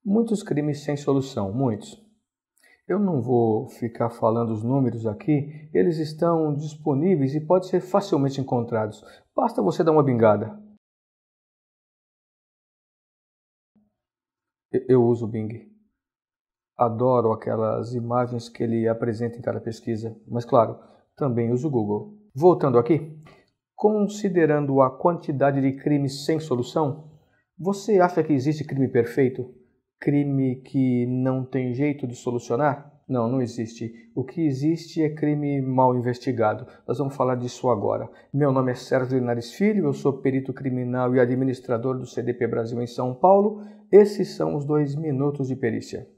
Muitos crimes sem solução, muitos. Eu não vou ficar falando os números aqui, eles estão disponíveis e podem ser facilmente encontrados. Basta você dar uma bingada. Eu uso o Bing. Adoro aquelas imagens que ele apresenta em cada pesquisa, mas claro, também uso o Google. Voltando aqui, considerando a quantidade de crimes sem solução, você acha que existe crime perfeito? Crime que não tem jeito de solucionar? Não, não existe. O que existe é crime mal investigado. Nós vamos falar disso agora. Meu nome é Sérgio Linares Filho, eu sou perito criminal e administrador do CDP Brasil em São Paulo. Esses são os 2 minutos de perícia.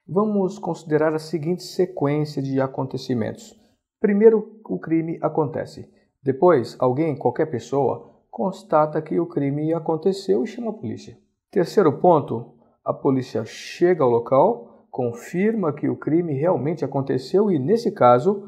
Vamos considerar a seguinte sequência de acontecimentos. Primeiro, o crime acontece. Depois, alguém, qualquer pessoa, constata que o crime aconteceu e chama a polícia. Terceiro ponto, a polícia chega ao local, confirma que o crime realmente aconteceu e, nesse caso,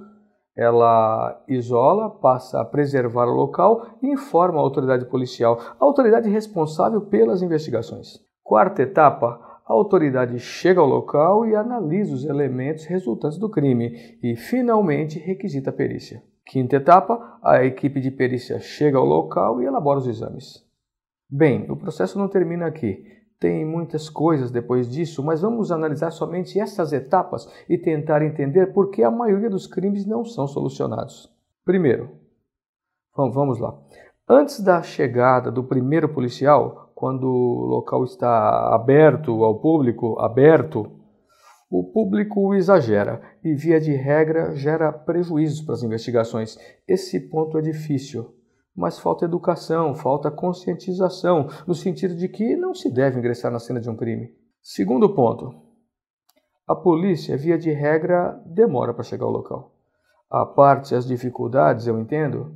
ela isola, passa a preservar o local e informa a autoridade policial, a autoridade responsável pelas investigações. Quarta etapa, a autoridade chega ao local e analisa os elementos resultantes do crime e, finalmente, requisita a perícia. Quinta etapa, a equipe de perícia chega ao local e elabora os exames. Bem, o processo não termina aqui. Tem muitas coisas depois disso, mas vamos analisar somente essas etapas e tentar entender por que a maioria dos crimes não são solucionados. Primeiro, vamos lá. Antes da chegada do primeiro policial, quando o local está aberto ao público, o público exagera e, via de regra, gera prejuízos para as investigações. Esse ponto é difícil, mas falta educação, falta conscientização, no sentido de que não se deve ingressar na cena de um crime. Segundo ponto, a polícia, via de regra, demora para chegar ao local. À parte as dificuldades, eu entendo,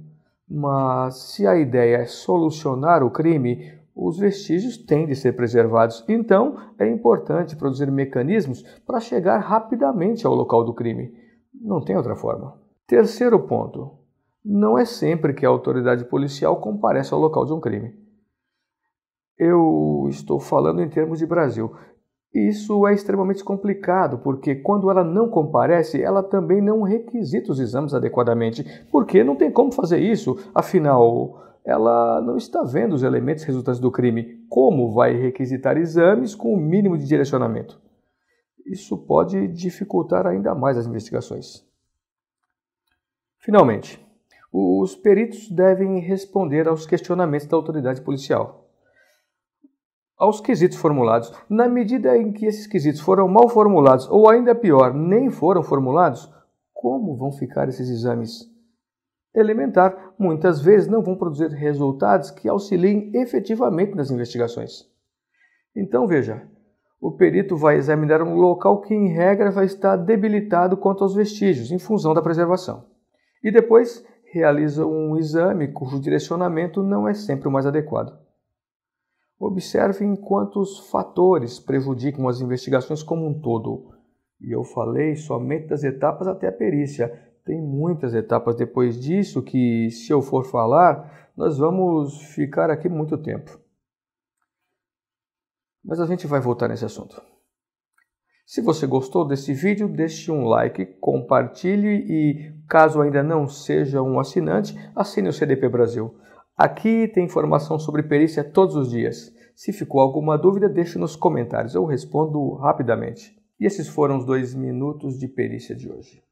mas se a ideia é solucionar o crime, os vestígios têm de ser preservados. Então, é importante produzir mecanismos para chegar rapidamente ao local do crime. Não tem outra forma. Terceiro ponto. Não é sempre que a autoridade policial comparece ao local de um crime. Eu estou falando em termos de Brasil. Isso é extremamente complicado, porque quando ela não comparece, ela também não requisita os exames adequadamente, porque não tem como fazer isso, afinal, ela não está vendo os elementos resultantes do crime. Como vai requisitar exames com o mínimo de direcionamento? Isso pode dificultar ainda mais as investigações. Finalmente, os peritos devem responder aos questionamentos da autoridade policial, aos quesitos formulados. Na medida em que esses quesitos foram mal formulados, ou ainda pior, nem foram formulados, como vão ficar esses exames? Elementar, muitas vezes não vão produzir resultados que auxiliem efetivamente nas investigações. Então veja, o perito vai examinar um local que em regra vai estar debilitado quanto aos vestígios, em função da preservação. E depois realiza um exame cujo direcionamento não é sempre o mais adequado. Observem quantos fatores prejudicam as investigações como um todo. E eu falei somente das etapas até a perícia. Tem muitas etapas depois disso que, se eu for falar, nós vamos ficar aqui muito tempo. Mas a gente vai voltar nesse assunto. Se você gostou desse vídeo, deixe um like, compartilhe e, caso ainda não seja um assinante, assine o CDP Brasil. Aqui tem informação sobre perícia todos os dias. Se ficou alguma dúvida, deixe nos comentários, eu respondo rapidamente. E esses foram os 2 minutos de perícia de hoje.